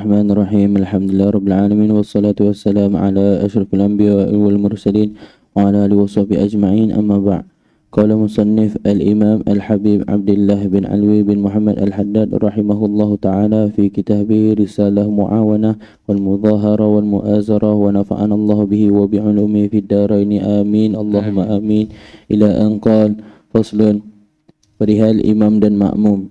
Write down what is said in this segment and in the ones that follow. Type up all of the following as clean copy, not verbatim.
الرحمن الرحيم الحمد لله رب العالمين والصلاة والسلام على أشرف الأنبياء والمرسلين وعلى آله وصحبه أجمعين أما بعد. قال مصنف الإمام الحبيب عبد الله بن علوي بن محمد الحداد رحمه الله تعالى في كتابه رسالة معاونة والمظاهرة والمؤازرة ونفعنا الله به وبعلومه في الدارين آمين اللهم آمين إلى أن قال فصل perihal imam dan makmum.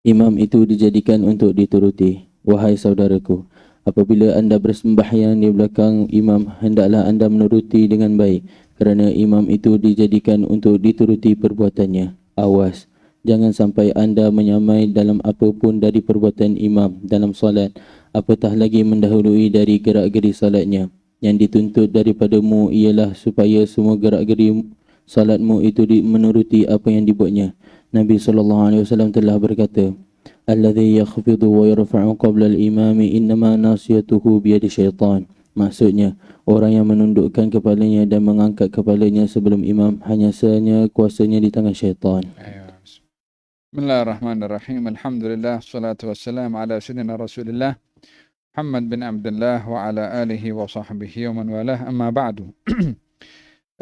Imam itu dijadikan untuk dituruti. Wahai saudaraku, apabila anda bersembahyang di belakang imam, hendaklah anda menuruti dengan baik, kerana imam itu dijadikan untuk dituruti perbuatannya. Awas, jangan sampai anda menyamai dalam apapun dari perbuatan imam dalam solat, apatah lagi mendahului dari gerak-geri solatnya. Yang dituntut daripadamu ialah supaya semua gerak-geri solatmu itu menuruti apa yang dibuatnya. Nabi SAW telah berkata, Alladhi yakhfidu wa yarfa'u qabla al-imami innama nasiyatuhu biyadi syaitan. Maksudnya, orang yang menundukkan kepalanya dan mengangkat kepalanya sebelum imam hanya sahaja kuasanya di tangan syaitan. Bismillahirrahmanirrahim. Alhamdulillah, salatu wassalam ala sayyidina Rasulillah Muhammad bin Abdullah wa ala alihi wa sahbihi wa man walah, amma ba'du.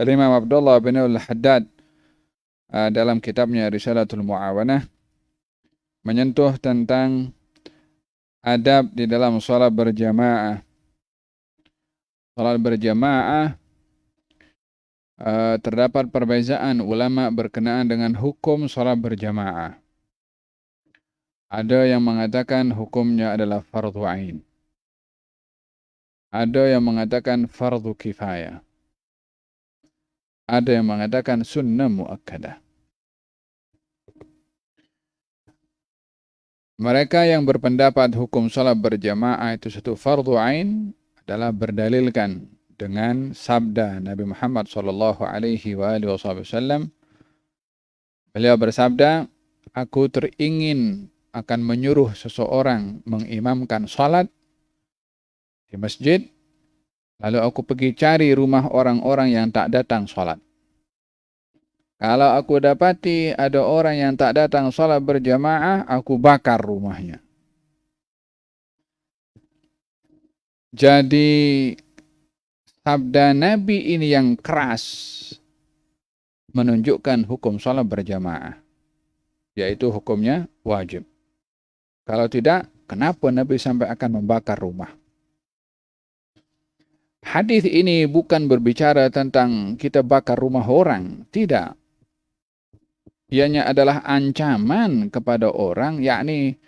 Al-Imam Abdullah bin Al-Haddad dalam kitabnya Risalatul Mu'awanah menyentuh tentang adab di dalam salat berjamaah. Salat berjamaah terdapat perbezaan ulama berkenaan dengan hukum salat berjamaah. Ada yang mengatakan hukumnya adalah fardhu ain. Ada yang mengatakan fardhu kifayah. Ada yang mengatakan sunnah muakkadah. Mereka yang berpendapat hukum salat berjamaah itu satu fardhu ain adalah berdalilkan dengan sabda Nabi Muhammad SAW. Beliau bersabda, aku teringin akan menyuruh seseorang mengimamkan salat di masjid, lalu aku pergi cari rumah orang-orang yang tak datang salat. Kalau aku dapati ada orang yang tak datang salat berjamaah, aku bakar rumahnya. Jadi sabda Nabi ini yang keras menunjukkan hukum salat berjamaah, yaitu hukumnya wajib. Kalau tidak, kenapa Nabi sampai akan membakar rumah? Hadis ini bukan berbicara tentang kita bakar rumah orang, tidak. Ianya adalah ancaman kepada orang, yakni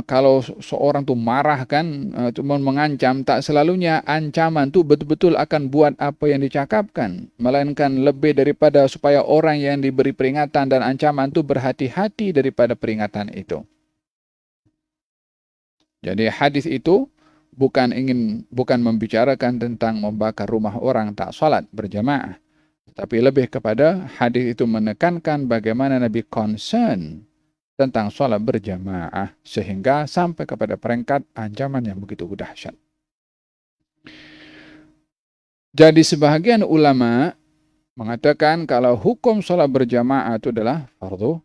kalau seorang tu marah kan, cuma mengancam, tak selalunya ancaman tu betul-betul akan buat apa yang dicakapkan, melainkan lebih daripada supaya orang yang diberi peringatan dan ancaman tu berhati-hati daripada peringatan itu. Jadi hadis itu bukan membicarakan tentang membakar rumah orang tak salat berjamaah, tapi lebih kepada hadis itu menekankan bagaimana Nabi concern tentang salat berjamaah sehingga sampai kepada peringkat ancaman yang begitu dahsyat. Jadi sebahagian ulama mengatakan kalau hukum salat berjamaah itu adalah fardhu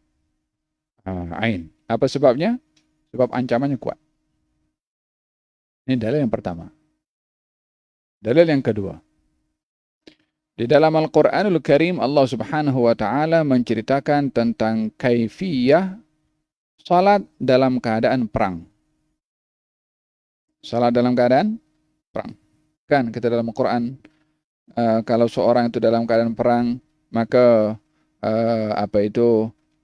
ain. Apa sebabnya? Sebab ancamannya kuat. Ini dalil yang pertama. Dalil yang kedua. Di dalam Al-Quranul Karim Allah Subhanahu wa taala menceritakan tentang kaifiyah salat dalam keadaan perang. Salat dalam keadaan perang. Kan kita dalam Al-Quran kalau seorang itu dalam keadaan perang, maka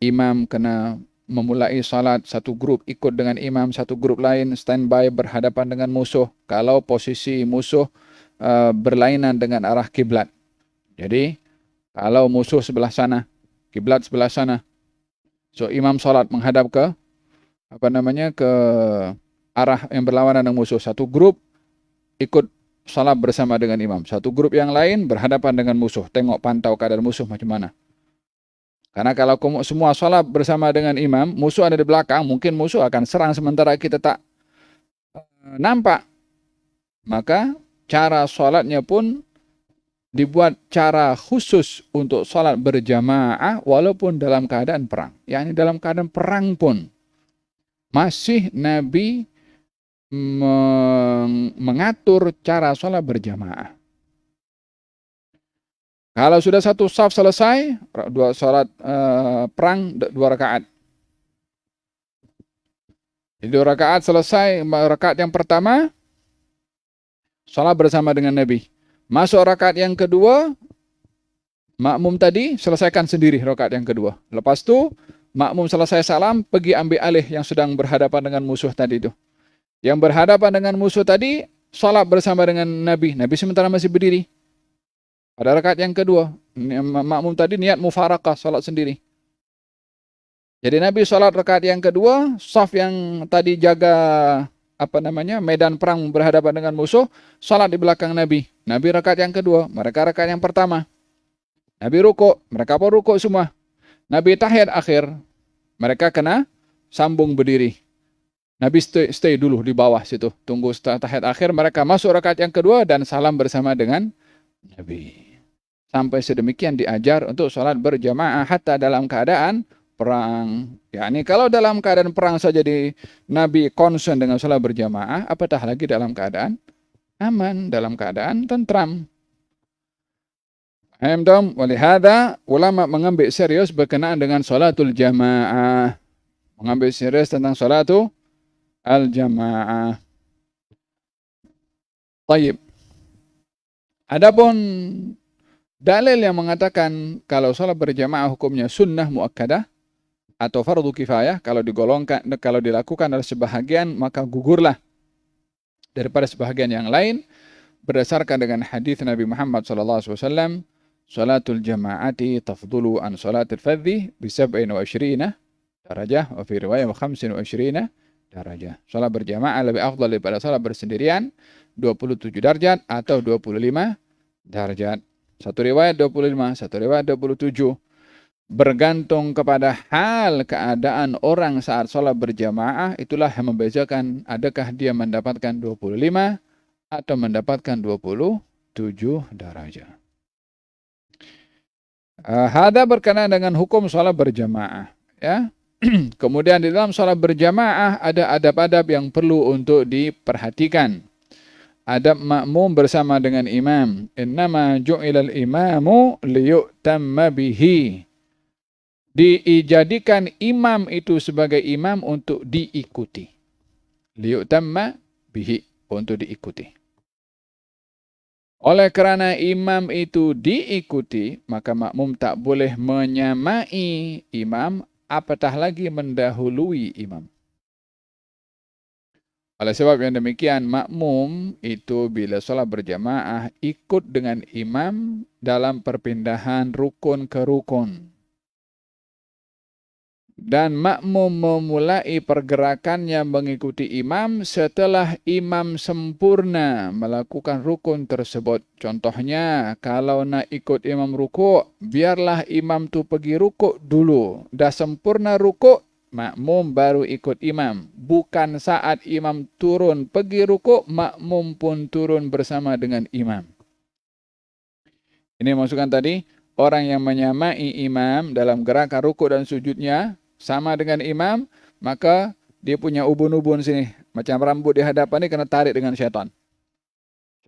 imam kena memulai salat, satu grup ikut dengan imam, satu grup lain standby berhadapan dengan musuh kalau posisi musuh berlainan dengan arah kiblat. Jadi kalau musuh sebelah sana, kiblat sebelah sana, so imam salat menghadap ke ke arah yang berlawanan dengan musuh. Satu grup ikut salat bersama dengan imam, satu grup yang lain berhadapan dengan musuh, tengok pantau keadaan musuh macam mana. Karena kalau semua salat bersama dengan imam, musuh ada di belakang, mungkin musuh akan serang sementara kita tak nampak. Maka cara salatnya pun dibuat cara khusus untuk salat berjamaah walaupun dalam keadaan perang. Yakni dalam keadaan perang pun masih Nabi mengatur cara sholat berjamaah. Kalau sudah satu saf selesai, sholat perang 2 rakaat. Jadi 2 rakaat selesai, rakaat yang pertama, sholat bersama dengan Nabi. Masuk rakaat yang kedua, makmum tadi selesaikan sendiri rakaat yang kedua. Lepas itu, makmum selesai salam, pergi ambil alih yang sedang berhadapan dengan musuh tadi itu. Yang berhadapan dengan musuh tadi, sholat bersama dengan Nabi. Nabi sementara masih berdiri. Pada rakaat yang kedua, makmum tadi niat mufarakah, sholat sendiri. Jadi Nabi sholat rakaat yang kedua, saf yang tadi jaga medan perang berhadapan dengan musuh, sholat di belakang Nabi. Nabi rakaat yang kedua, mereka rakaat yang pertama. Nabi rukuk, mereka pun rukuk semua. Nabi tahiyat akhir, mereka kena sambung berdiri. Nabi stay dulu di bawah situ, tunggu tahiyat akhir, mereka masuk rakaat yang kedua dan salam bersama dengan Nabi. Sampai sedemikian diajar untuk sholat berjamaah hatta dalam keadaan perang. Yani kalau dalam keadaan perang saja Nabi concern dengan sholat berjamaah, apatah lagi dalam keadaan aman, dalam keadaan tentram. Walihada ulama mengambil serius berkenaan dengan sholatul jamaah. Mengambil serius tentang sholatul al-jamaah. Tayyib. Adapun dalil yang mengatakan kalau sholat berjamaah hukumnya sunnah muakkadah atau fardu kifayah, kalau dilakukan oleh sebahagian maka gugurlah daripada sebahagian yang lain, berdasarkan dengan hadis Nabi Muhammad SAW, sholatul jamaati tafdulu an sholatil fardhi bi 27 darajah wa fi riwayah 25 darajah. Sholat berjamaah lebih afdal daripada sholat bersendirian 27 darjat atau 25 darjat. Satu riwayat 25, satu riwayat 27. Bergantung kepada hal keadaan orang saat sholat berjamaah, itulah yang membedakan adakah dia mendapatkan 25 atau mendapatkan 27 darajat. Hada berkenaan dengan hukum sholat berjamaah. Ya. Kemudian di dalam sholat berjamaah ada adab-adab yang perlu untuk diperhatikan. Adab makmum bersama dengan imam. Innama ju'ilal imamu liyu'tamma bihi. Dijadikan imam itu sebagai imam untuk diikuti. Liyu'tamma bihi, untuk diikuti. Oleh kerana imam itu diikuti, maka makmum tak boleh menyamai imam, apatah lagi mendahului imam. Oleh sebab yang demikian, makmum itu bila sholat berjamaah ikut dengan imam dalam perpindahan rukun ke rukun. Dan makmum memulai pergerakannya mengikuti imam setelah imam sempurna melakukan rukun tersebut. Contohnya, kalau nak ikut imam rukuk, biarlah imam tu pergi rukuk dulu. Dah sempurna rukuk, makmum baru ikut imam. Bukan saat imam turun pergi rukuk, makmum pun turun bersama dengan imam. Ini maksudkan tadi, orang yang menyamai imam dalam gerakan rukuk dan sujudnya sama dengan imam, maka dia punya ubun-ubun sini. Macam rambut di hadapan ini kena tarik dengan syaitan.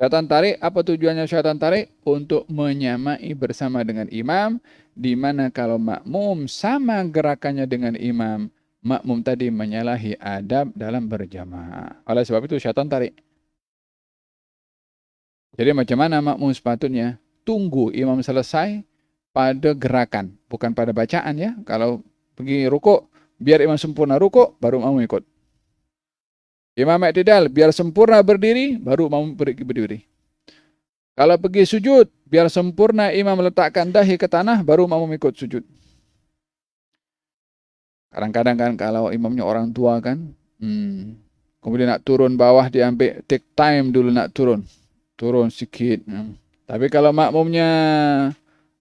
Syaitan tarik, apa tujuannya syaitan tarik? Untuk menyamai bersama dengan imam, di mana kalau makmum sama gerakannya dengan imam, makmum tadi menyalahi adab dalam berjamaah. Oleh sebab itu syaitan tarik. Jadi macam mana makmum sepatutnya? Tunggu imam selesai pada gerakan, bukan pada bacaan ya. Kalau pergi rukuk, biar imam sempurna rukuk, baru makmum ikut. Imam i'tidal, biar sempurna berdiri, baru makmum berdiri. Kalau pergi sujud, biar sempurna imam meletakkan dahi ke tanah, baru makmum ikut sujud. Kadang-kadang kan kalau imamnya orang tua kan, kemudian nak turun bawah diambil, take time dulu nak turun sikit. Tapi kalau makmumnya,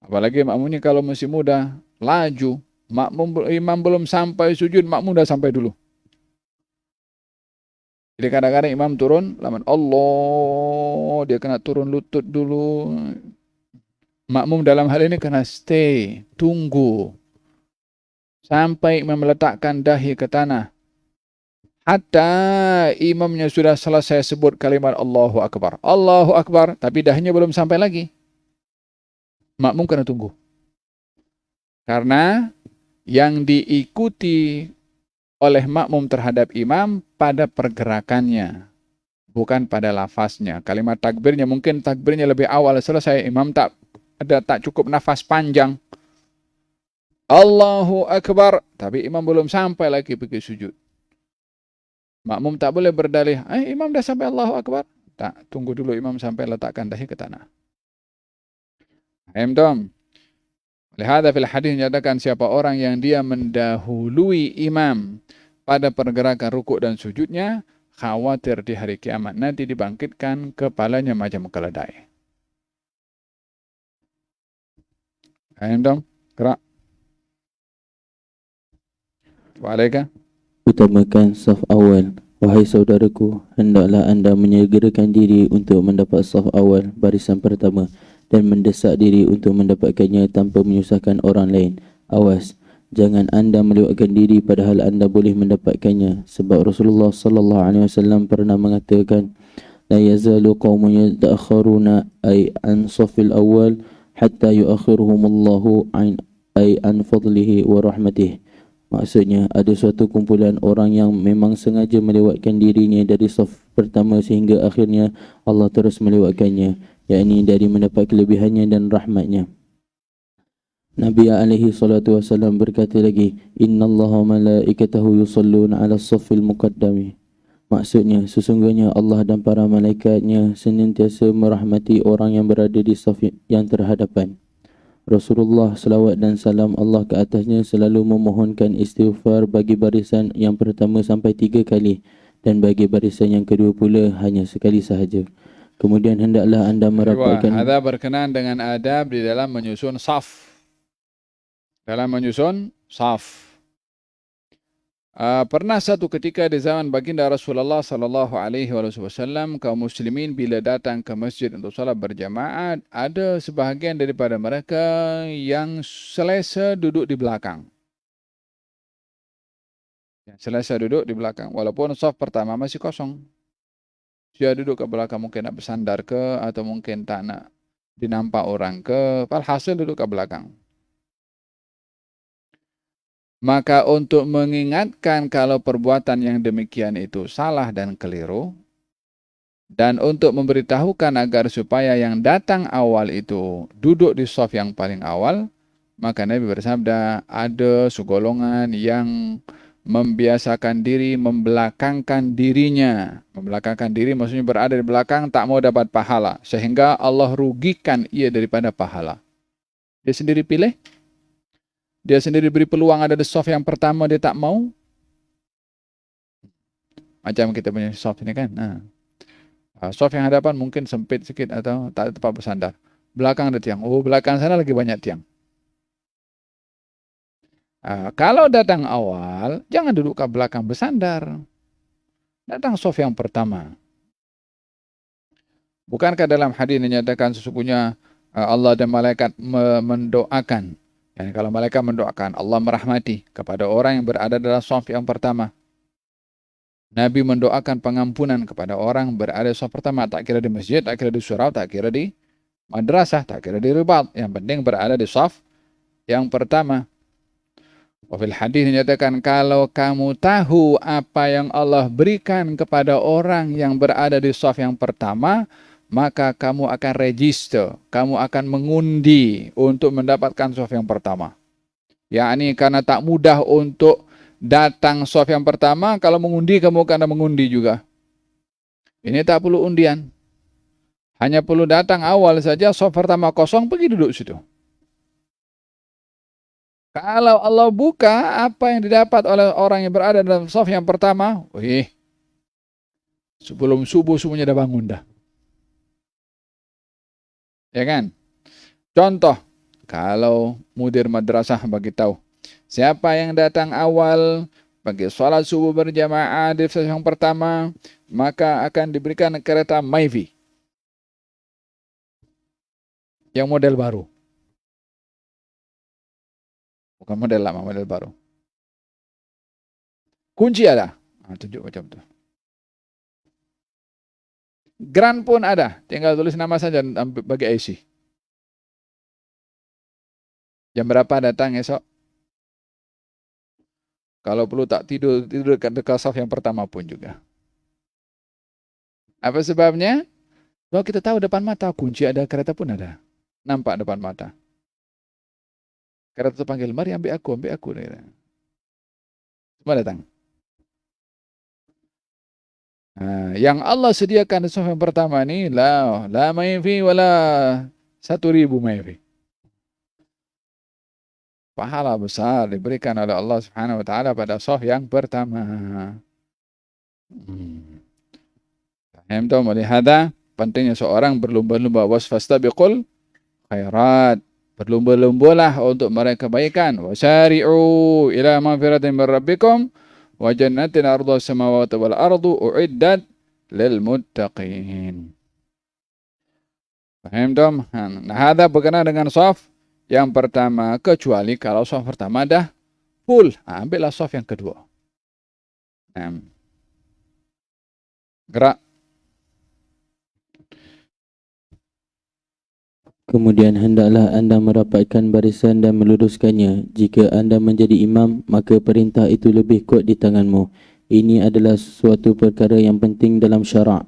apalagi makmumnya kalau masih muda, laju, imam belum sampai sujud, makmum dah sampai dulu. Jadi kadang-kadang imam turun, laman Allah, dia kena turun lutut dulu. Makmum dalam hal ini kena stay, tunggu. Sampai imam meletakkan dahi ke tanah. hatta imamnya sudah selesai sebut kalimat Allahu Akbar. Allahu Akbar, tapi dahnya belum sampai lagi. Makmum kena tunggu. Karena yang diikuti oleh makmum terhadap imam pada pergerakannya, bukan pada lafaznya. Kalimat takbirnya mungkin takbirnya lebih awal selesai, imam tak cukup nafas panjang. Allahu Akbar, tapi imam belum sampai lagi pergi sujud. Makmum tak boleh berdalih, imam dah sampai Allahu Akbar. Tak, tunggu dulu imam sampai letakkan dahi ke tanah. Dom. Lihada fil hadis menyatakan siapa orang yang dia mendahului imam pada pergerakan rukuk dan sujudnya, khawatir di hari kiamat nanti dibangkitkan kepalanya macam keledai. Dom, gerak. Waalaikumsalam. Utamakan saf awal. Wahai saudaraku, hendaklah anda menyegerakan diri untuk mendapat saf awal, barisan pertama, dan mendesak diri untuk mendapatkannya tanpa menyusahkan orang lain. Awas, jangan anda melewatkan diri padahal anda boleh mendapatkannya, sebab Rasulullah sallallahu alaihi wasallam pernah mengatakan, la yazalu qaumun yata'akhkharuna ay an safil awal hatta yu'akhiruhumullahu an fadlihi wa rahmatihi. Maksudnya, ada suatu kumpulan orang yang memang sengaja melewatkan dirinya dari saf pertama sehingga akhirnya Allah terus melewatkannya, yakni dari mendapat kelebihannya dan rahmatnya. Nabi SAW berkata lagi, Innallaha malaikatahu yusalluna ala saffil muqaddami. Maksudnya, sesungguhnya Allah dan para malaikatnya senantiasa merahmati orang yang berada di saf yang terhadapan. Rasulullah salawat dan salam Allah ke atasnya selalu memohonkan istighfar bagi barisan yang pertama sampai 3 kali dan bagi barisan yang kedua pula hanya sekali sahaja. Kemudian hendaklah anda merapatkan. Ada berkenaan dengan adab di dalam menyusun saf. Pernah satu ketika di zaman baginda Rasulullah sallallahu alaihi wasallam, kaum muslimin bila datang ke masjid untuk salat berjamaah, ada sebahagian daripada mereka yang selesa duduk di belakang. Walaupun saf pertama masih kosong. Dia duduk ke belakang, mungkin nak bersandar ke, atau mungkin tak nak dinampak orang ke, walhasil duduk ke belakang. Maka untuk mengingatkan kalau perbuatan yang demikian itu salah dan keliru, dan untuk memberitahukan agar supaya yang datang awal itu duduk di shaf yang paling awal, maka Nabi bersabda, ada segolongan yang membiasakan diri membelakangkan dirinya. Membelakangkan diri maksudnya berada di belakang, tak mau dapat pahala, sehingga Allah rugikan ia daripada pahala. Dia sendiri pilih, dia sendiri beri peluang ada di shaf yang pertama, dia tak mau. Macam kita punya shaf ini kan. Shaf yang hadapan mungkin sempit sikit atau tak ada tempat bersandar. Belakang ada tiang. Oh, belakang sana lagi banyak tiang. Kalau datang awal, jangan duduk ke belakang bersandar. Datang shaf yang pertama. Bukankah dalam hadis dinyatakan sesungguhnya Allah dan malaikat mendoakan. Dan kalau malaikat mendoakan, Allah merahmati kepada orang yang berada dalam shaf yang pertama. Nabi mendoakan pengampunan kepada orang berada di shaf pertama. Tak kira di masjid, tak kira di surau, tak kira di madrasah, tak kira di ribat. Yang penting berada di shaf yang pertama. Wafil hadis dinyatakan, kalau kamu tahu apa yang Allah berikan kepada orang yang berada di shaf yang pertama, maka kamu akan register, kamu akan mengundi untuk mendapatkan shaf yang pertama. Yakni karena tak mudah untuk datang shaf yang pertama, kalau mengundi kamu akan mengundi juga. Ini tak perlu undian. Hanya perlu datang awal saja, shaf pertama kosong, pergi duduk situ. Kalau Allah buka apa yang didapat oleh orang yang berada dalam shaf yang pertama, sebelum subuh semuanya dah bangun dah. Ya kan? Contoh, kalau mudir madrasah bagi tahu, siapa yang datang awal bagi sholat subuh berjamaah di sesi yang pertama, maka akan diberikan kereta Myvi yang model baru. Bukan model lama, model baru. Kunci ada. Tunjuk macam tu. Grant pun ada, tinggal tulis nama saja bagi IC. Jam berapa datang esok? Kalau perlu tak tidur dekat saf yang pertama pun juga. Apa sebabnya? Kalau kita tahu depan mata, kunci ada, kereta pun ada. Nampak depan mata. Kereta itu panggil, mari ambil aku. Semua datang. Yang Allah sediakan di saf yang pertama ni, la maifi wala 1.000 maifi. Pahala besar diberikan oleh Allah Subhanahu wa taala pada saf yang pertama. Faham melihat pentingnya seorang berlomba-lomba, wasfastabiqul khairat. Berlomba-lombalah untuk meraih kebaikan. Wasari'u ila magfiratin min rabbikum wa jannatin ardhuha as-samawati wal ardu uiddat lil muttaqin. Faham tom? Nah, hada berkenaan dengan saf yang pertama, kecuali kalau saf pertama dah full, ambillah saf yang kedua. Gerak. Kemudian hendaklah anda merapatkan barisan dan meluruskannya. Jika anda menjadi imam, maka perintah itu lebih kuat di tanganmu. Ini adalah suatu perkara yang penting dalam syarak,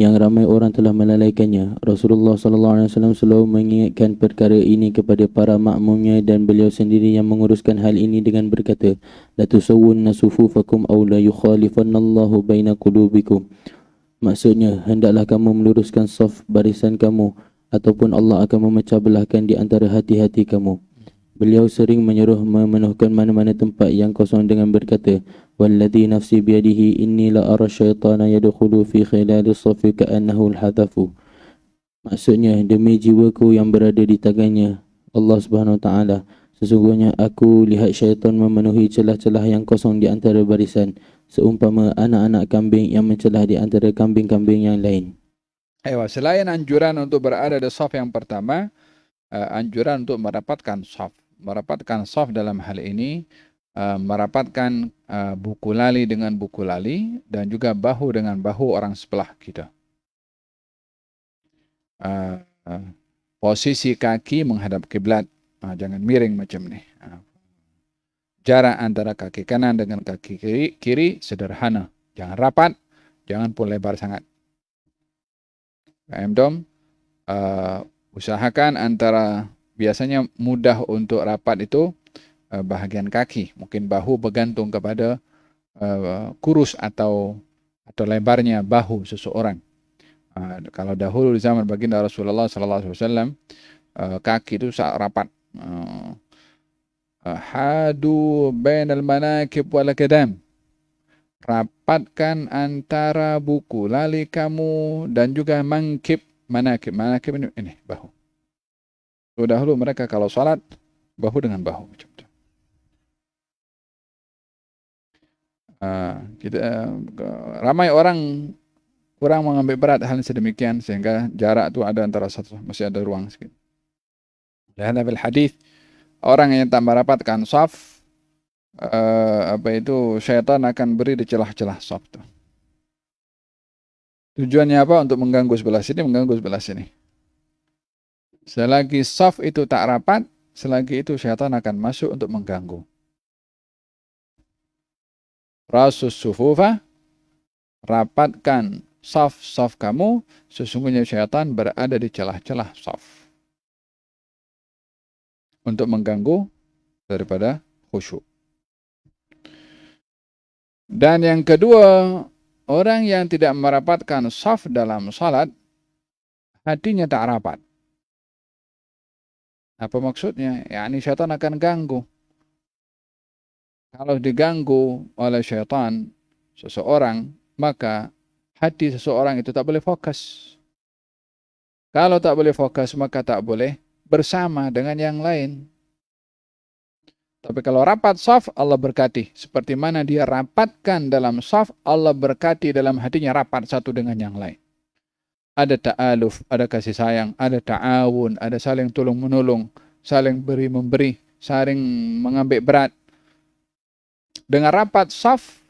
yang ramai orang telah melalaikannya. Rasulullah SAW selalu mengingatkan perkara ini kepada para makmumnya, dan beliau sendiri yang menguruskan hal ini dengan berkata, la tusawwunna sufufakum aw la yukhalifannallahu baina qulubikum. Maksudnya, hendaklah kamu meluruskan saf barisan kamu, ataupun Allah akan memecah belahkan di antara hati-hati kamu. Beliau sering menyuruh memenuhkan mana-mana tempat yang kosong dengan berkata, walladhi nafsi biyadihi inni la ara syaitana yadkhulu fi khilali safi ka'annahu al-hadafu. Maksudnya, demi jiwaku yang berada di tangannya Allah Subhanahu wa taala, sesungguhnya aku lihat syaitan memenuhi celah-celah yang kosong di antara barisan, seumpama anak-anak kambing yang mencelah di antara kambing-kambing yang lain. Selain anjuran untuk berada di saf yang pertama, anjuran untuk merapatkan saf. Merapatkan saf dalam hal ini, merapatkan buku lali dengan buku lali, dan juga bahu dengan bahu orang sebelah kita. Posisi kaki menghadap kiblat, jangan miring macam ni. Jarak antara kaki kanan dengan kaki kiri sederhana, jangan rapat, jangan pun lebar sangat. Usahakan antara, biasanya mudah untuk rapat itu bahagian kaki, mungkin bahu bergantung kepada kurus atau lebarnya bahu seseorang. Kalau dahulu di zaman baginda Rasulullah SAW, kaki itu sangat rapat. Hadu bainal manakib wal qadam. Rapatkan antara buku lali kamu dan juga mangkib. Manakib ini bahu. So, dahulu mereka kalau salat bahu dengan bahu macam tu. Ramai orang kurang mengambil berat hal sedemikian, sehingga jarak tu ada antara satu, masih ada ruang sikit. Lihat bil hadis, orang yang tak merapatkan saf, syaitan akan beri di celah-celah saf tu. Tujuannya apa? Untuk mengganggu sebelah sini, mengganggu sebelah sini. Selagi saf itu tak rapat, selagi itu syaitan akan masuk untuk mengganggu. Rasus sufufa, rapatkan saf kamu, sesungguhnya syaitan berada di celah-celah saf untuk mengganggu daripada khusyuk. Dan yang kedua, orang yang tidak merapatkan saf dalam salat, hatinya tak rapat. Apa maksudnya? Yakni syaitan akan ganggu. Kalau diganggu oleh syaitan seseorang, maka hati seseorang itu tak boleh fokus. Kalau tak boleh fokus, maka tak boleh bersama dengan yang lain. Tapi kalau rapat saf, Allah berkati. Seperti mana dia rapatkan dalam saf, Allah berkati dalam hatinya rapat satu dengan yang lain. Ada ta'aluf, ada kasih sayang, ada ta'awun, ada saling tolong-menolong, saling beri-memberi, saling mengambil berat. Dengan rapat saf,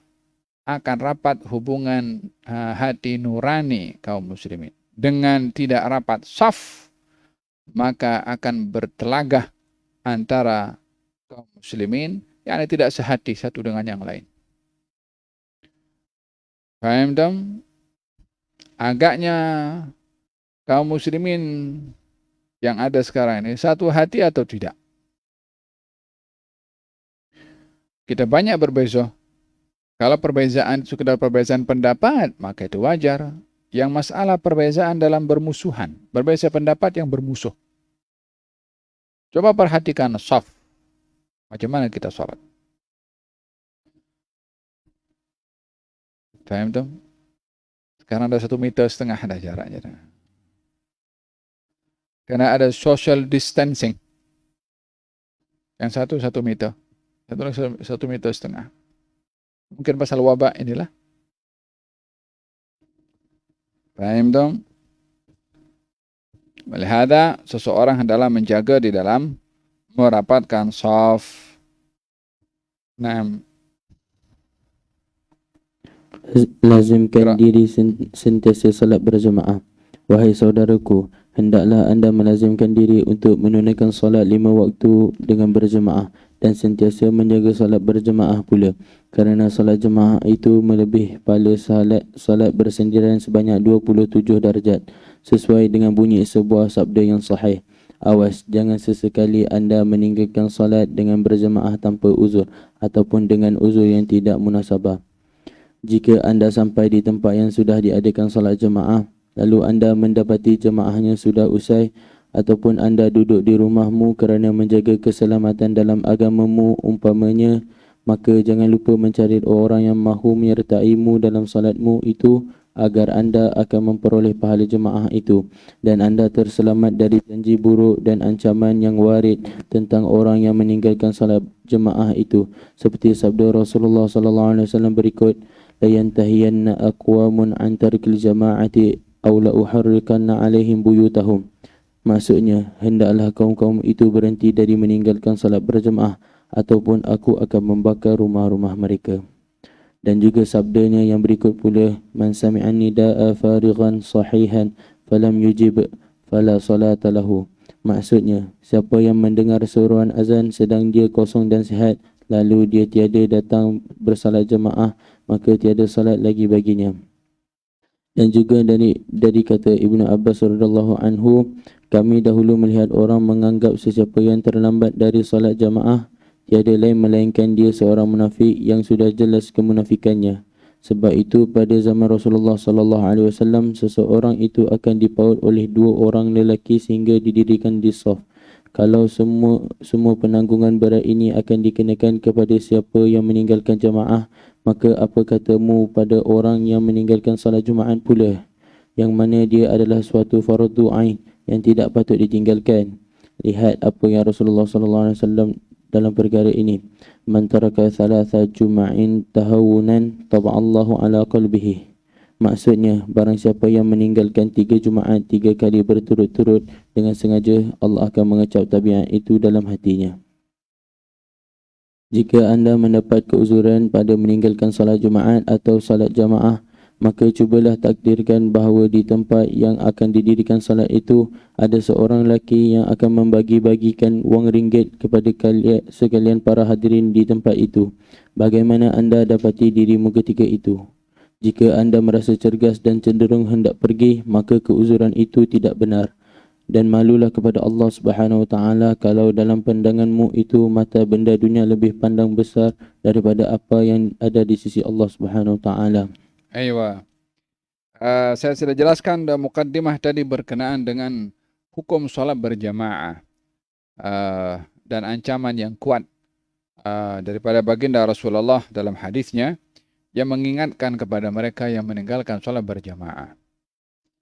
akan rapat hubungan hati nurani kaum muslimin. Dengan tidak rapat saf, maka akan bertelagah antara kaum muslimin, yakni tidak sehati satu dengan yang lain. Faham dong? Agaknya kaum muslimin yang ada sekarang ini satu hati atau tidak? Kita banyak berbeza. Kalau perbezaan sekedar perbezaan pendapat, maka itu wajar. Yang masalah perbezaan dalam bermusuhan, berbeza pendapat yang bermusuh. Coba perhatikan saf. Macam mana kita sholat? Faham tuh? Sekarang ada 1,5 meter ada jaraknya. Karena ada social distancing. Yang satu 1 meter. Satu meter setengah. Mungkin pasal wabak inilah. Faham dong? Melihada seseorang adalah menjaga di dalam merapatkan saf. Lazimkan diri sentiasa salat berjemaah. Wahai saudaraku, hendaklah anda melazimkan diri untuk menunaikan salat 5 waktu dengan berjemaah dan sentiasa menjaga salat berjemaah pula, kerana salat jemaah itu melebih pada salat bersendirian sebanyak 27 darjat, sesuai dengan bunyi sebuah sabda yang sahih. Awas, jangan sesekali anda meninggalkan salat dengan berjemaah tanpa uzur ataupun dengan uzur yang tidak munasabah. Jika anda sampai di tempat yang sudah diadakan salat jemaah, lalu anda mendapati jemaahnya sudah usai, ataupun anda duduk di rumahmu kerana menjaga keselamatan dalam agamamu umpamanya, maka jangan lupa mencari orang yang mahu menyertaimu dalam salatmu itu, agar anda akan memperoleh pahala jemaah itu, dan anda terselamat dari janji buruk dan ancaman yang warid tentang orang yang meninggalkan salat jemaah itu, seperti sabda Rasulullah SAW berikut, la yantahiyanna aqwamun an tarkil jama'ati aw la uharrikanna alaihim buyutahum. Maksudnya, hendaklah kaum-kaum itu berhenti dari meninggalkan salat berjemaah, ataupun aku akan membakar rumah-rumah mereka. Dan juga sabdanya yang berikut pula, man sami'an nida'a farighan sahihan falam yujib fala salata lahu. Maksudnya, siapa yang mendengar seruan azan sedang dia kosong dan sihat, lalu dia tiada datang bersalat jemaah, maka tiada salat lagi baginya. Dan juga dari kata Ibnu Abbas radhiyallahu anhu, kami dahulu melihat orang menganggap sesiapa yang terlambat dari salat jemaah tiada lain melainkan dia seorang munafik yang sudah jelas kemunafikannya. Sebab itu pada zaman Rasulullah sallallahu alaihi wasallam, seseorang itu akan dipaut oleh 2 orang lelaki sehingga didirikan di saf. Kalau semua penanggungan berat ini akan dikenakan kepada siapa yang meninggalkan jemaah, maka apa katamu pada orang yang meninggalkan salat Jumaat pula, yang mana dia adalah suatu fardu ain yang tidak patut ditinggalkan. Lihat apa yang Rasulullah sallallahu alaihi wasallam dalam perkara ini. Man taraka thalatha juma'in tahawunan taba'allahu ala qalbihi. Maksudnya, barang siapa yang meninggalkan 3 Jumaat 3 kali berturut-turut dengan sengaja, Allah akan mengecap tabiat itu dalam hatinya. Jika anda mendapat keuzuran pada meninggalkan salat Jumaat atau salat jamaah, maka cubalah takdirkan bahawa di tempat yang akan didirikan salat itu ada seorang lelaki yang akan membagi-bagikan wang ringgit kepada sekalian para hadirin di tempat itu. Bagaimana anda dapati dirimu ketika itu? Jika anda merasa cergas dan cenderung hendak pergi, maka keuzuran itu tidak benar. Dan malulah kepada Allah Subhanahu Wa Taala kalau dalam pandanganmu itu mata benda dunia lebih pandang besar daripada apa yang ada di sisi Allah Subhanahu Wa Taala. Aywa. Saya sudah jelaskan dalam mukaddimah tadi berkenaan dengan hukum sholat berjamaah dan ancaman yang kuat daripada baginda Rasulullah dalam hadisnya yang mengingatkan kepada mereka yang meninggalkan sholat berjamaah.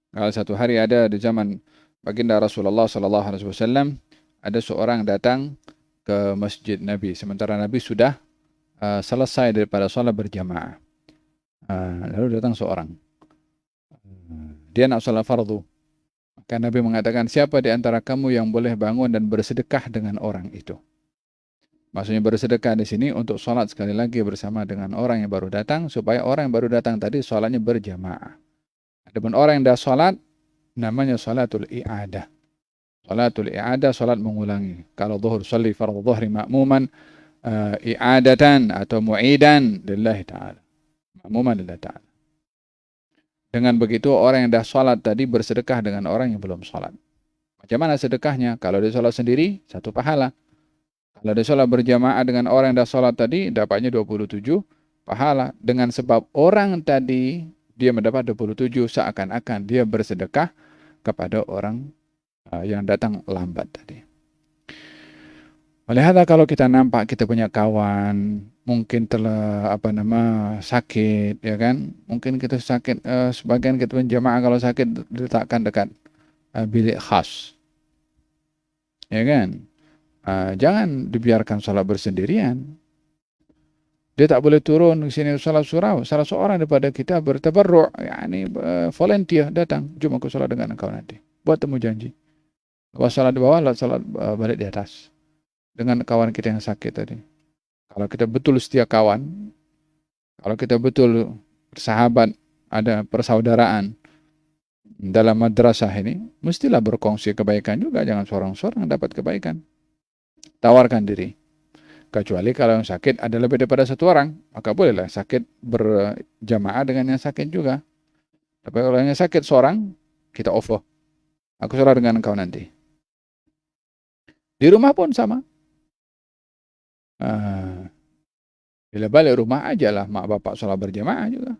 Kalau satu hari ada di zaman baginda Rasulullah SAW, ada seorang datang ke masjid Nabi sementara Nabi sudah selesai daripada sholat berjamaah. Lalu datang seorang, dia nak sholat fardu. Maka Nabi mengatakan, siapa di antara kamu yang boleh bangun dan bersedekah dengan orang itu? Maksudnya bersedekah di sini untuk sholat sekali lagi bersama dengan orang yang baru datang, supaya orang yang baru datang tadi sholatnya berjamaah. Adapun orang yang dah sholat, namanya sholatul i'adah. Sholatul i'adah, sholat mengulangi. Kalau zuhur, sholli fardhu dhuhri ma'muman, i'adatan atau mu'idan lillahi ta'ala. Ma'muman lillahi ta'ala. Dengan begitu orang yang dah sholat tadi bersedekah dengan orang yang belum sholat. Macam mana sedekahnya? Kalau dia sholat sendiri, 1 pahala. Kalau dia sholat berjamaah dengan orang yang dah sholat tadi, dapatnya 27 pahala. Dengan sebab orang tadi, dia mendapat 27 seakan-akan dia bersedekah kepada orang yang datang lambat tadi. Oleh karena kalau kita nampak kita punya kawan, mungkin telah sakit, ya kan? Mungkin kita sakit, sebagian kita berjamaah kalau sakit diletakkan dekat bilik khas, ya kan? Jangan dibiarkan sholat bersendirian. Dia tak boleh turun ke sini sholat surau. Salah seorang daripada kita bertabarru', yakni volunteer datang, jom aku sholat dengan engkau nanti. Buat temu janji. Kalau sholat di bawah, sholat balik di atas. Dengan kawan kita yang sakit tadi. Kalau kita betul setia kawan, kalau kita betul bersahabat, ada persaudaraan dalam madrasah ini, mestilah berkongsi kebaikan juga. Jangan seorang-seorang dapat kebaikan. Tawarkan diri. Kecuali kalau yang sakit ada lebih daripada 1 orang, maka bolehlah sakit berjamaah dengan yang sakit juga. Tapi kalau yang sakit seorang, kita offer. Aku sholat dengan engkau nanti. Di rumah pun sama. Bila balik rumah ajalah mak bapak sholat berjamaah juga.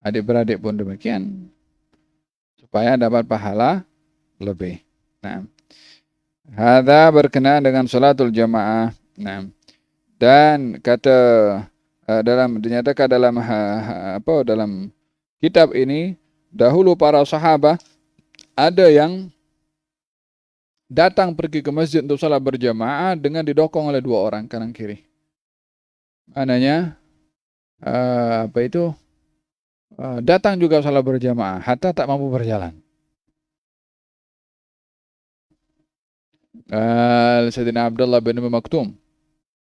Adik-beradik pun demikian. Supaya dapat pahala lebih. Nah, hadza berkenaan dengan sholatul jamaah. Nah, dan kata dinyatakan dalam kitab ini, dahulu para sahabat ada yang datang pergi ke masjid untuk salat berjamaah dengan didokong oleh 2 orang kanan kiri. Maknanya datang juga salat berjamaah hatta tak mampu berjalan. Sayyidina Abdullah bin Umi Maktum.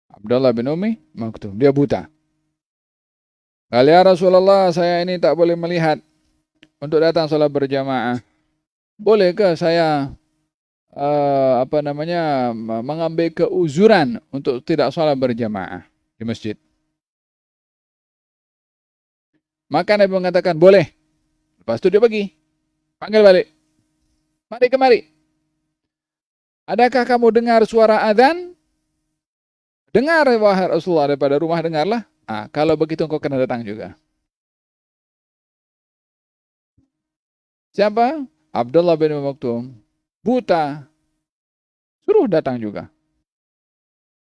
Abdullah bin Umi Maktum, dia buta. Ya Rasulullah, saya ini tak boleh melihat untuk datang salat berjamaah. Bolehkah saya mengambil keuzuran untuk tidak salat berjamaah di masjid? Maka Nabi mengatakan boleh. Lepas itu dia pergi, panggil balik. Mari kemari. Adakah kamu dengar suara azan? Dengar wahai Rasulullah, daripada rumah dengarlah. Kalau begitu engkau kena datang juga. Siapa? Abdullah bin Maktum. Buta. Suruh datang juga.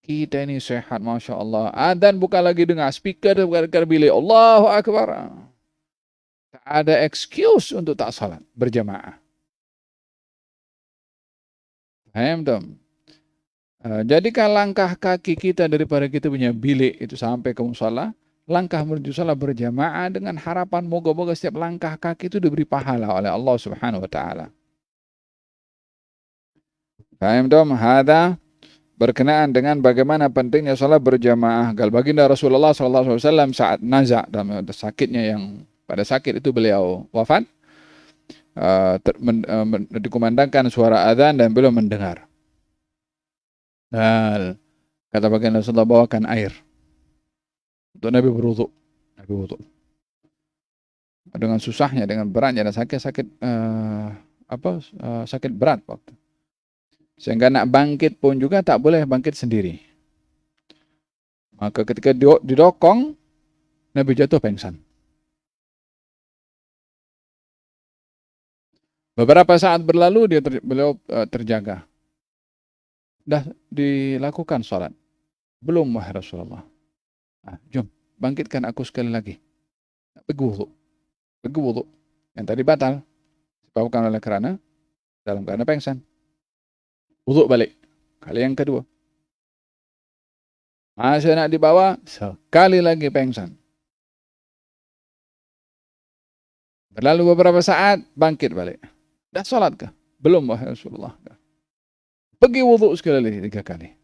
Kita ini sehat, Masya Allah. Adzan bukan lagi dengar speaker, bukan bilik. Allahu Akbar. Tak ada excuse untuk tak salat berjamaah. Paham tak? Jadikan langkah kaki kita daripada kita punya bilik itu sampai ke musala, langkah menuju salat berjamaah dengan harapan moga-moga setiap langkah kaki itu diberi pahala oleh Allah Subhanahu wa taala. Paham tak? Hadza berkenaan dengan bagaimana pentingnya salat berjamaah. Baginda Rasulullah SAW saat naza, dalam sakitnya yang pada sakit itu beliau wafat, dikumandangkan suara azan dan beliau mendengar. Dan kata baginda Rasulullah, bawakan air untuk Nabi berwudu. Nabi wudu. Dengan susahnya, dengan beratnya, dan sakit berat waktu. Sehingga nak bangkit pun juga tak boleh bangkit sendiri. Maka ketika didokong, Nabi jatuh pingsan. Beberapa saat berlalu beliau terjaga. Dah dilakukan sholat. Belum, wahai Rasulullah. Jom, bangkitkan aku sekali lagi. Pergi wudu. Yang tadi batal. Disebabkan oleh kerana dalam keadaan pingsan. Wudu balik. Kali yang kedua. Masih nak dibawa, sekali lagi pingsan. Berlalu beberapa saat, bangkit balik. Dah sholat kah? Belum, wahai Rasulullah. Pergi wudu sekali lagi 3 kali.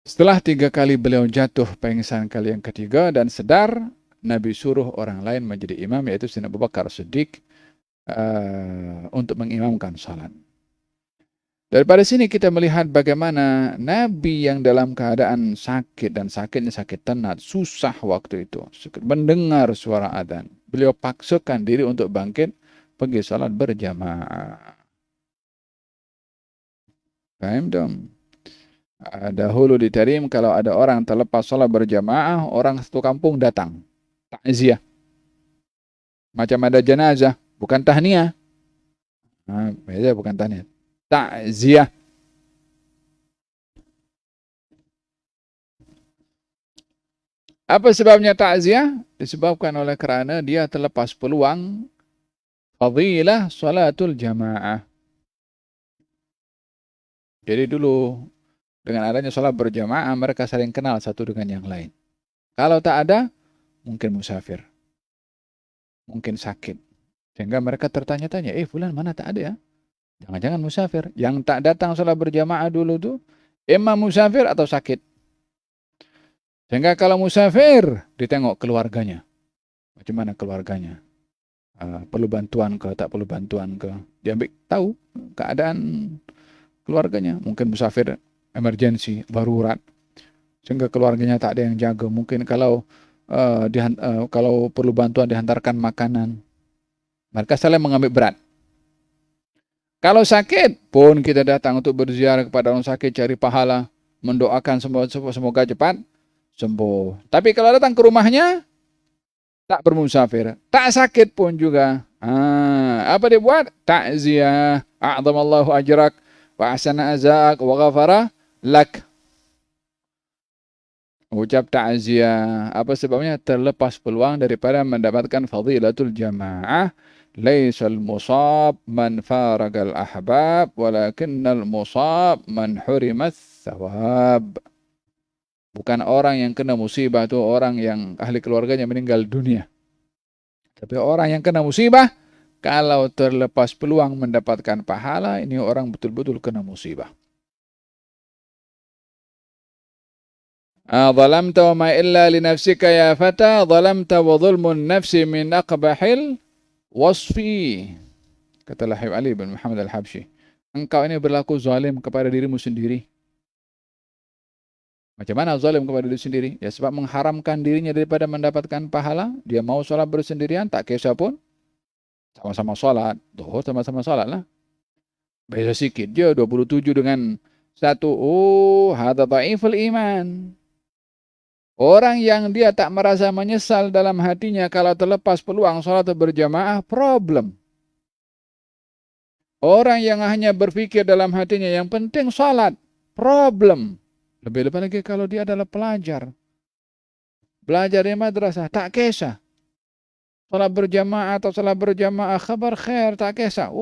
Setelah 3 kali beliau jatuh pingsan kali yang ketiga dan sedar, Nabi suruh orang lain menjadi imam, yaitu Sayyidina Abu Bakar Siddiq, untuk mengimamkan salat. Daripada sini kita melihat bagaimana Nabi yang dalam keadaan sakit, dan sakitnya sakit tenat, susah waktu itu, mendengar suara adzan. Beliau paksakan diri untuk bangkit pergi salat berjamaah. Paham dong? Dahulu di Tarim, kalau ada orang terlepas salat berjamaah, orang satu kampung datang, takziah. Macam ada jenazah, bukan tahniah. Beda, bukan tahniah. Takziah. Apa sebabnya takziah? Disebabkan oleh kerana dia terlepas peluang fadilah salatul jamaah. Jadi dulu dengan adanya salat berjamaah, mereka saling kenal satu dengan yang lain. Kalau tak ada, mungkin musafir, mungkin sakit. Sehingga mereka tertanya-tanya, fulan mana tak ada ya? Jangan-jangan musafir. Yang tak datang salat berjamaah dulu tuh, emang musafir atau sakit. Sehingga kalau musafir, ditengok keluarganya. Bagaimana keluarganya? Perlu bantuan ke, tak perlu bantuan ke. Diambil tahu keadaan keluarganya. Mungkin musafir emergensi, darurat. Sehingga keluarganya tak ada yang jaga. Mungkin kalau kalau perlu bantuan dihantarkan makanan. Mereka saling mengambil berat. Kalau sakit pun kita datang untuk berziarah kepada orang sakit, cari pahala, mendoakan semoga cepat sembuh. Tapi kalau datang ke rumahnya, tak bermusafir, tak sakit pun juga. Apa dia buat? Takziah. A'zamallahu ajrak wa ahsana azak wa ghafara lak. Ucap takziah. Apa sebabnya? Terlepas peluang daripada mendapatkan fadilatul jamaah. Laisal musab man faragal ahbab, walakinnal musab man hurimat thawab. Bukan orang yang kena musibah itu orang yang ahli keluarganya meninggal dunia. Tapi orang yang kena musibah, kalau terlepas peluang mendapatkan pahala, ini orang betul-betul kena musibah. Zalamta wa ma illa li nafsika ya fata, zalamta wa zulmun nafsi min aqbahil wasfi. Kata Habib Ali bin Muhammad Al-Habsyi, engkau ini berlaku zalim kepada dirimu sendiri. Macam mana zalim kepada diri sendiri? Ya sebab mengharamkan dirinya daripada mendapatkan pahala. Dia mau sholat bersendirian, tak kisah pun. Sama-sama sholat. Sama-sama sholat lah. Beza sikit je, 27 dengan 1. Hadha dha'iful iman. Orang yang dia tak merasa menyesal dalam hatinya kalau terlepas peluang sholat berjamaah, problem. Orang yang hanya berfikir dalam hatinya yang penting sholat, problem. Lebih-lebih lagi kalau dia adalah pelajar. Belajar di madrasah, tak kisah. Salat berjamaah atau salat berjamaah, khabar khair, tak kisah.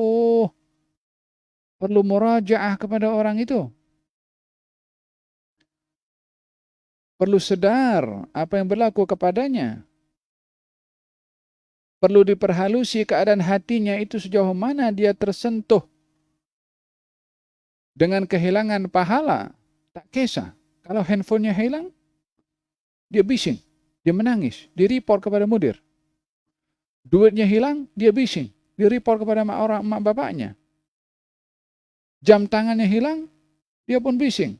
Perlu murajaah kepada orang itu. Perlu sedar apa yang berlaku kepadanya. Perlu diperhalusi keadaan hatinya itu sejauh mana dia tersentuh dengan kehilangan pahala. Tak kisah. Kalau handphonenya hilang, dia bising, dia menangis, dia report kepada mudir. Duitnya hilang, dia bising, dia report kepada mak bapaknya. Jam tangannya hilang, dia pun bising.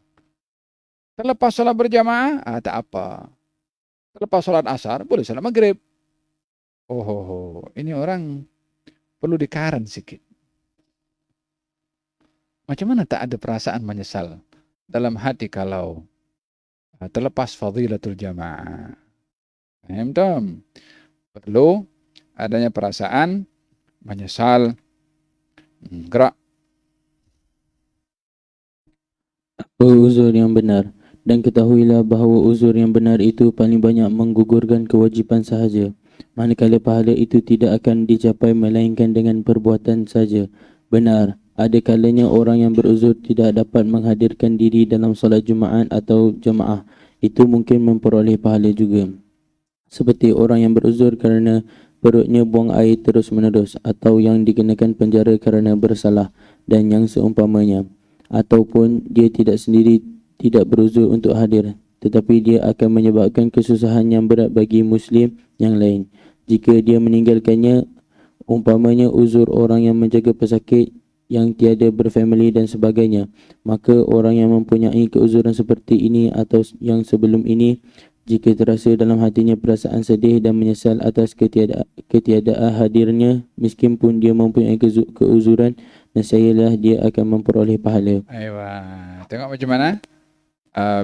Terlepas sholat berjamaah, tak apa. Terlepas sholat asar, boleh sholat maghrib. Ini orang perlu dikaran sedikit. Macam mana tak ada perasaan menyesal dalam hati kalau terlepas fadilatul jamaah? Perlu adanya perasaan menyesal. Gerak. Apa uzur yang benar? Dan ketahuilah bahawa uzur yang benar itu paling banyak menggugurkan kewajipan sahaja. Manakala pahala itu tidak akan dicapai melainkan dengan perbuatan saja. Benar, ada kalanya orang yang beruzur tidak dapat menghadirkan diri dalam solat Jumaat atau jemaah. Itu mungkin memperoleh pahala juga. Seperti orang yang beruzur kerana perutnya buang air terus-menerus, atau yang dikenakan penjara kerana bersalah, dan yang seumpamanya. Ataupun dia tidak tidak beruzur untuk hadir, tetapi dia akan menyebabkan kesusahan yang berat bagi Muslim yang lain. Jika dia meninggalkannya, umpamanya uzur orang yang menjaga pesakit yang tiada berfamili dan sebagainya, maka orang yang mempunyai keuzuran seperti ini atau yang sebelum ini, jika terasa dalam hatinya perasaan sedih dan menyesal atas ketiadaan hadirnya, miskin pun dia mempunyai keuzuran, nescayalah dia akan memperoleh pahala. Aywa, tengok macam mana?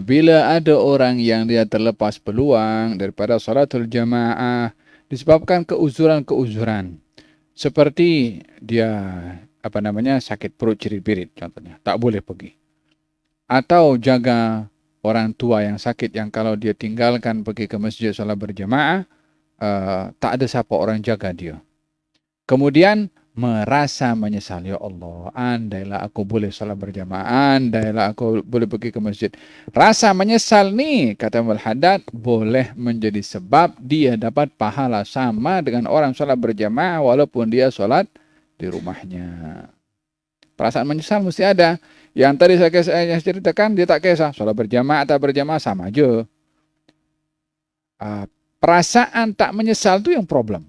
Bila ada orang yang dia terlepas peluang daripada salatul jamaah disebabkan keuzuran-keuzuran, seperti dia sakit perut cirit-birit contohnya, tak boleh pergi. Atau jaga orang tua yang sakit yang kalau dia tinggalkan pergi ke masjid solat berjamaah, tak ada siapa orang jaga dia. Kemudian merasa menyesal, ya Allah, andailah aku boleh solat berjamaah, andailah aku boleh pergi ke masjid. Rasa menyesal ni, kata Al-Haddad, boleh menjadi sebab dia dapat pahala sama dengan orang solat berjamaah walaupun dia solat di rumahnya. Perasaan menyesal mesti ada. Yang tadi saya ceritakan, dia tak kisah solat berjamaah atau berjamaah sama aja. Perasaan tak menyesal tu yang problem.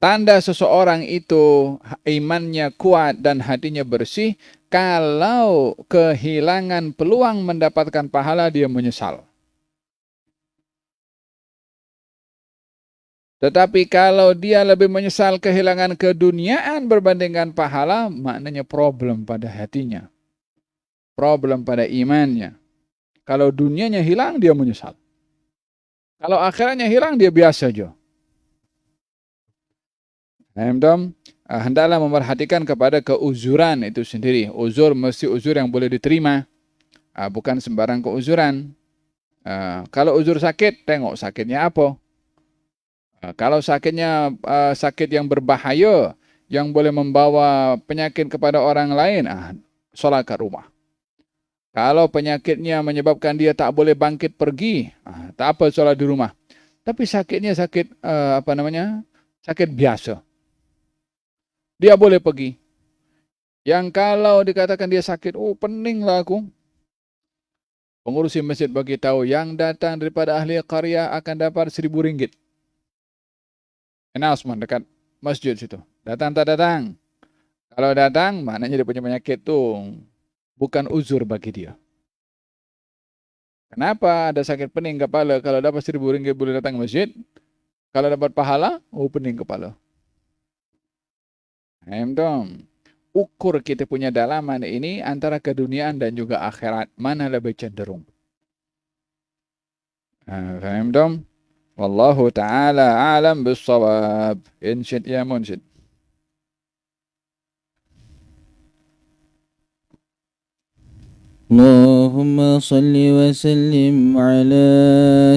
Tanda seseorang itu imannya kuat dan hatinya bersih, kalau kehilangan peluang mendapatkan pahala dia menyesal. Tetapi kalau dia lebih menyesal kehilangan keduniaan berbandingkan pahala, maknanya problem pada hatinya. Problem pada imannya. Kalau dunianya hilang, dia menyesal. Kalau akhiratnya hilang, dia biasa aja. Hendaklah memerhatikan kepada keuzuran itu sendiri. Uzur mesti uzur yang boleh diterima. Bukan sembarang keuzuran. Kalau uzur sakit, tengok sakitnya apa. Kalau sakitnya sakit yang berbahaya, yang boleh membawa penyakit kepada orang lain, solat kat rumah. Kalau penyakitnya menyebabkan dia tak boleh bangkit pergi, tak apa solat di rumah. Tapi sakitnya sakit sakit biasa, dia boleh pergi. Yang kalau dikatakan dia sakit, peninglah aku. Pengurusi masjid bagi tahu yang datang daripada ahli qaryah akan dapat RM1,000. Announcement dekat masjid situ. Datang tak datang? Kalau datang, maknanya dia punya penyakit tu bukan uzur bagi dia. Kenapa ada sakit pening kepala? Kalau dapat RM1,000 boleh datang ke masjid. Kalau dapat pahala, pening kepala. Ukur kita punya dalaman ini antara keduniaan dan juga akhirat. Mana lebih cenderung? Faham dong? Wallahu ta'ala alam bis-shawab. Insyid ya munsyid. Allahumma salli wa sallim ala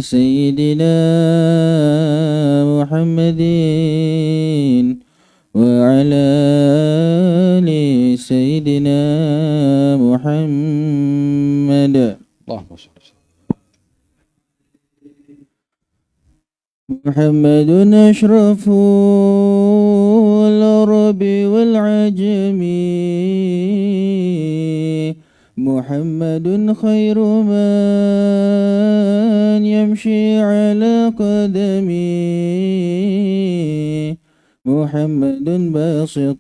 sayyidina Muhammadin wa ala ali sayyidina Muhammad. Allahumma salli. محمد أشرف العرب والعجم محمد خير من يمشي على قدمه محمد باسط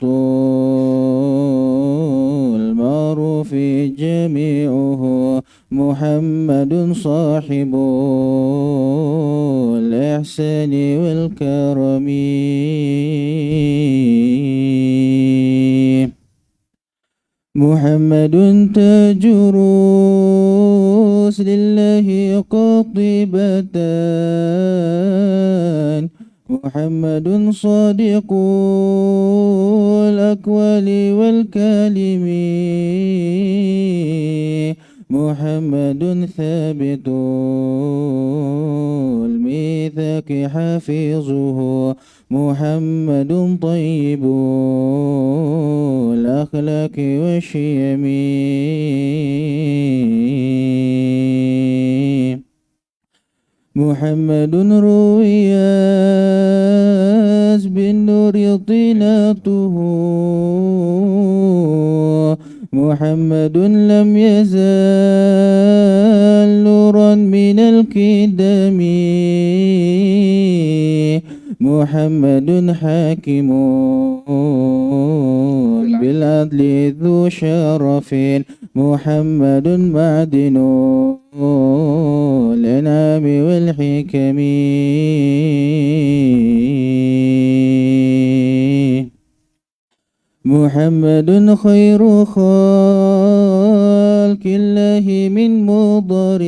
المعروف جميعه محمد صاحب الإحسان والكرم محمد تاج رسل الله قاطبة محمد صادق الأقوال والكلم محمد ثابت الميثاق حافظه محمد طيب الأخلاق والشيم محمد روياس بالنور طينته محمد لم يزال نورا من الكدم محمد حاكم بالعدل ذو شرف محمد معدن الأنعام والحكم محمد خير خلق الله من مضر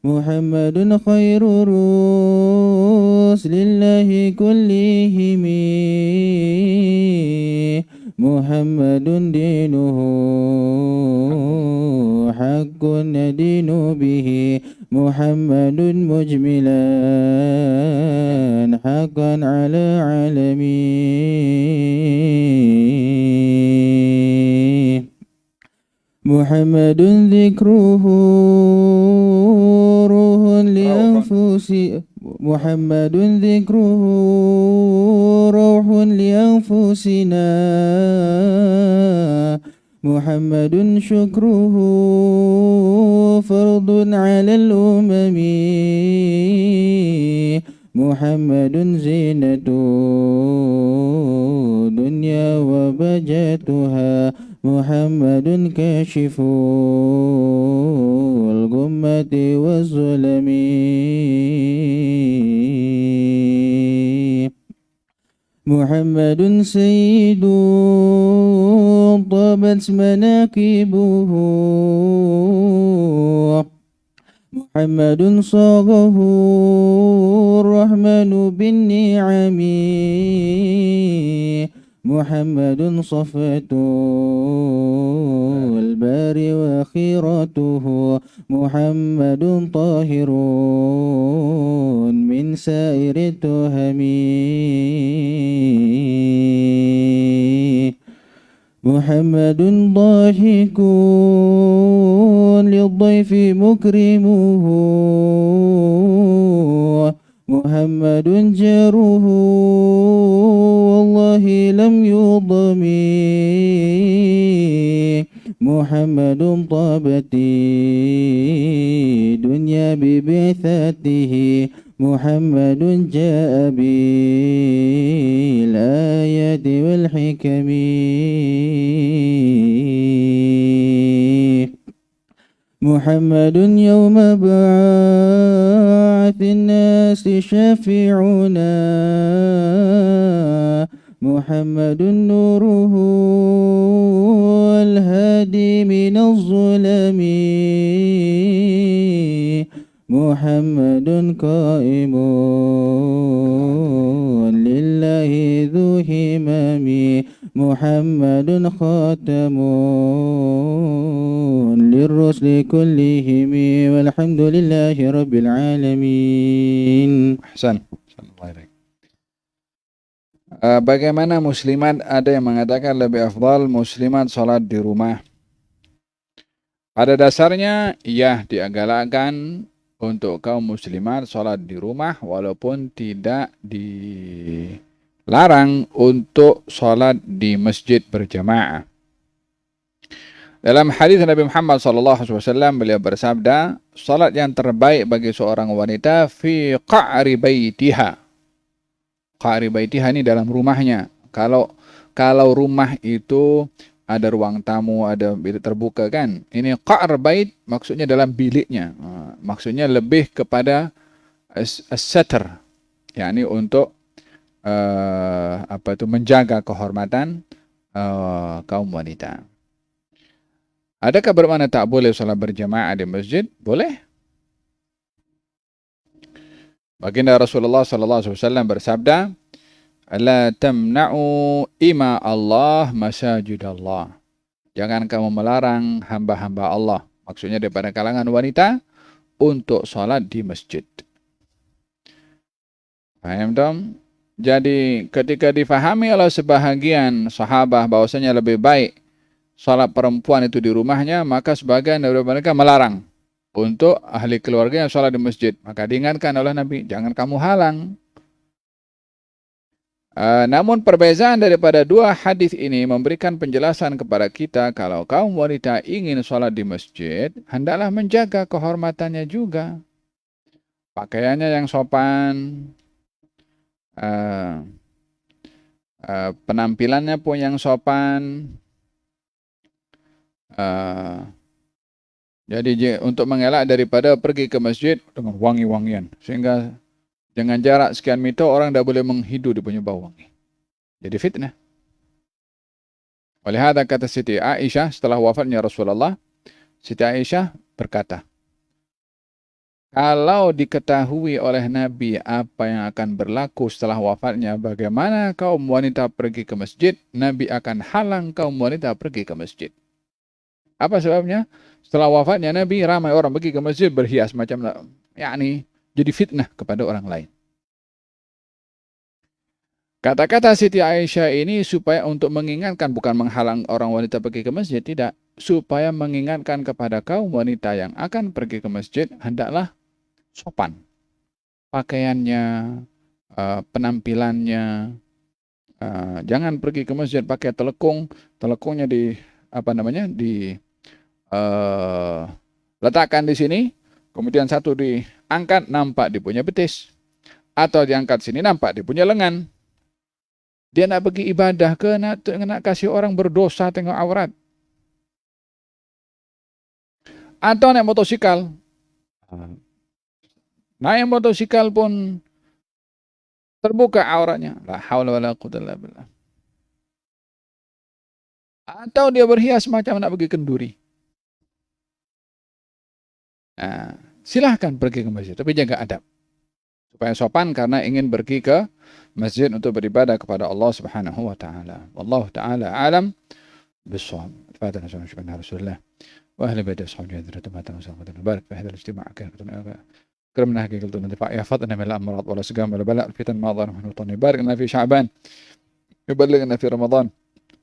محمد خير رسل الله كلهم محمد دينه حق ندين به محمد مجملا حقا على عالمين محمد ذكره روح لأنفس محمد ذكره روح لأنفسنا محمد شكره فرض على الأمم محمد زينة دنيا وبجتها محمد كاشف الغمة والظلم محمد سيد طابت مناكبه محمد صاغه الرحمن بالنعم محمد صفة الباري وخيرته محمد طاهر من سائر التهم محمد ضاحك للضيف مكرمه محمد جاره والله لم يضم محمد طابت دنيا ببعثته محمد جاء بالآيات والحكم محمد يوم بعث الناس شفيعنا محمد نوره الهادي من الظلم محمد قائم لله ذو همم محمد خاتم للرسل كلهم والحمد لله رب العالمين. Ahsan. Bagaimana muslimat? Ada yang mengatakan lebih afdal muslimat sholat di rumah. Pada dasarnya, ya digalakkan untuk kaum muslimat sholat di rumah walaupun tidak dilarang untuk sholat di masjid berjamaah. Dalam hadis Nabi Muhammad SAW beliau bersabda, sholat yang terbaik bagi seorang wanita fi qa'ri baitiha. Qa'ri baitiha ini dalam rumahnya. Kalau rumah itu ada ruang tamu, ada bilik terbuka kan. Ini qa'r bait maksudnya dalam biliknya. Maksudnya lebih kepada as-satr. yakni untuk menjaga kehormatan kaum wanita. Adakah bermakna tak boleh salat berjamaah di masjid? Boleh. Baginda Rasulullah SAW bersabda, "La tamna'u ima Allah masajid Allah." Jangan kamu melarang hamba-hamba Allah, maksudnya daripada kalangan wanita, untuk salat di masjid. Paham dong? Jadi ketika difahami oleh sebahagian sahabat bahwasanya lebih baik salat perempuan itu di rumahnya, maka sebagian dari mereka melarang untuk ahli keluarga yang salat di masjid. Maka diingatkan oleh Nabi, jangan kamu halang. Namun perbezaan daripada dua hadis ini memberikan penjelasan kepada kita kalau kaum wanita ingin sholat di masjid, hendaklah menjaga kehormatannya juga. Pakaiannya yang sopan, penampilannya pun yang sopan. Jadi untuk mengelak daripada pergi ke masjid dengan wangi-wangian, sehingga dengan jarak sekian meter orang tidak boleh menghidu dia punya bau wangi. Jadi fitnah. Oleh hada kata Siti Aisyah setelah wafatnya Rasulullah, Siti Aisyah berkata, kalau diketahui oleh Nabi apa yang akan berlaku setelah wafatnya, bagaimana kaum wanita pergi ke masjid, Nabi akan halang kaum wanita pergi ke masjid. Apa sebabnya? Setelah wafatnya Nabi, ramai orang pergi ke masjid berhias macam, yakni jadi fitnah kepada orang lain. Kata-kata Siti Aisyah ini supaya untuk mengingatkan, bukan menghalang orang wanita pergi ke masjid, tidak. Supaya mengingatkan kepada kaum wanita yang akan pergi ke masjid, hendaklah sopan. Pakaiannya, penampilannya. Jangan pergi ke masjid pakai telekung. Telekungnya letakkan di sini, kemudian satu diangkat, nampak dia punya betis. Atau diangkat sini, nampak dia punya lengan. Dia nak pergi ibadah ke nak kasih orang berdosa tengok aurat. Atau naik motosikal. Naik motosikal pun terbuka auratnya. La haula wala quwwata illa billah. Atau dia berhias macam nak pergi kenduri. Silahkan pergi ke masjid, tapi jaga adab. Supaya sopan karena ingin pergi ke masjid untuk beribadah kepada Allah Subhanahu wa taala. Wallahu taala alam bis-shawab. Fadlan syukran Rasulullah wa ahli baiti ashabihi radhiyallahu anhum. Barik fi hadha al-ijtima' كرمنا حقيقة الانتفاع يحفظنا من الأمراض والأسقام والبلاء الفتن ما ظهر منه وطن يبارك لنا في شعبان يبلغنا في رمضان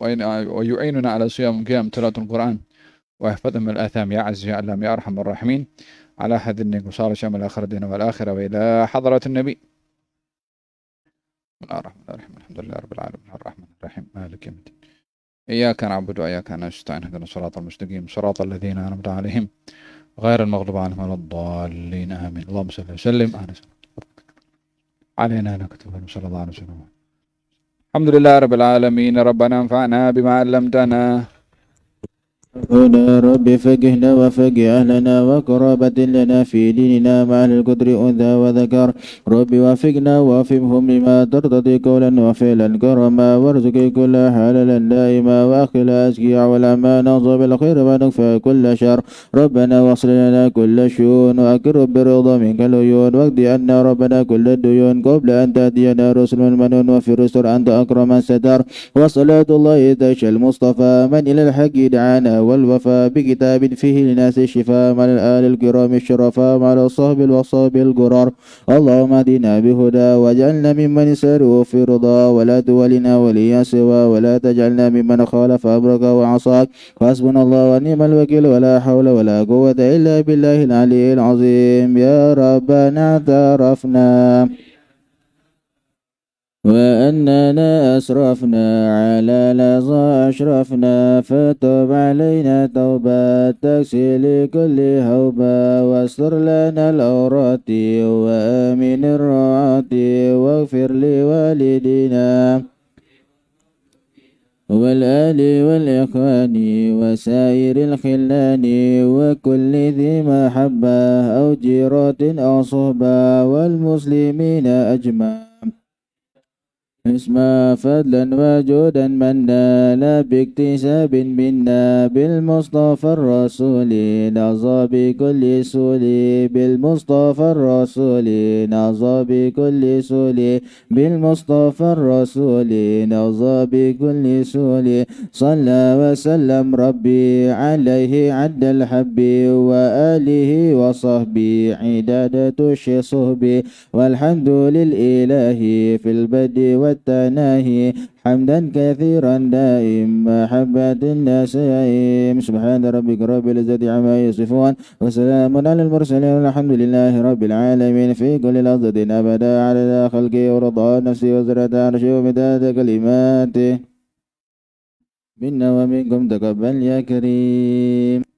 ويعيننا على صيام قيام تلاوة القرآن ويحفظنا من الآثام يا عز يا علام يا أرحم الراحمين على حد النك وصار شامل الآخرة دين والآخرة وإلى حضرة النبي. بسم الله الرحمن الرحيم الحمد لله رب العالمين الرحمن الرحيم مالك يوم الدين إياك نعبد وإياك نستعين اهدنا الصراط المستقيم صراط الذين أنعمت عليهم غير المغضوب عنهم ولا الضالين آمين. اللهم صل وسلم علينا نكتب صلى الله عليه وسلم. الحمد لله رب العالمين ربنا انفعنا بما علمتنا. هدى رب فقهنا وفقه أهلنا وقرابة لنا في ديننا مع القدر أنثى وذكر رب وفقنا وفقهم لما ترتضي قولا وفعلا كرما وارزق كل حلالا دائما وأخل أزكيا والأمان نصب الخير ونكفى كل شر ربنا واصل لنا كل شؤون وأكر برضا منك العيون واقض عنا ربنا كل الديون قبل أن تأتينا رسل المنون وفي الرسل أنت أكرم ستر وصلاة الله تشى المصطفى من إلى الحق دعانا والوفاء بكتاب فيه لناس الشفاء مع الآل الكرام الشرفاء مع الصحب والصحب القرار. اللهم اهدنا بهدى واجعلنا ممن يسيره في رضا ولا تولنا وليا سوى ولا تجعلنا ممن خالف أمرك وعصاك. حسبنا الله ونعم الوكيل ولا حول ولا قوة إلا بالله العلي العظيم. يا ربنا اعترفنا وأننا أسرفنا على لظى أشرفنا فتب علينا توبة تكسي لكل هوبة واستر لنا العورات وآمن الروعات واغفر لوالدينا والآل والإخوان وسائر الخلان وكل ذي محبة أو جيرة أو صحبة والمسلمين أجمعين. اسمع فضلا وجودا منا لا باكتساب منا بالمصطفى الرسول نظى بكل سول بالمصطفى الرسول نظى بكل سول بالمصطفى الرسول نظى بكل سول صلى وسلم ربي عليه عد الحب وآله وصحبه عدادة الشصهب والحمد للإله في البدء التناهي حمدا كثيرا دائم محبة الناس يئيم سبحان ربك رب العزة عما يصفون وسلام على المرسلين والحمد لله رب العالمين في كل لحظة أبدا على خلقه ورضا نفسي وزرة عرشه ومداد كلماته منا ومنكم تقبل يا كريم.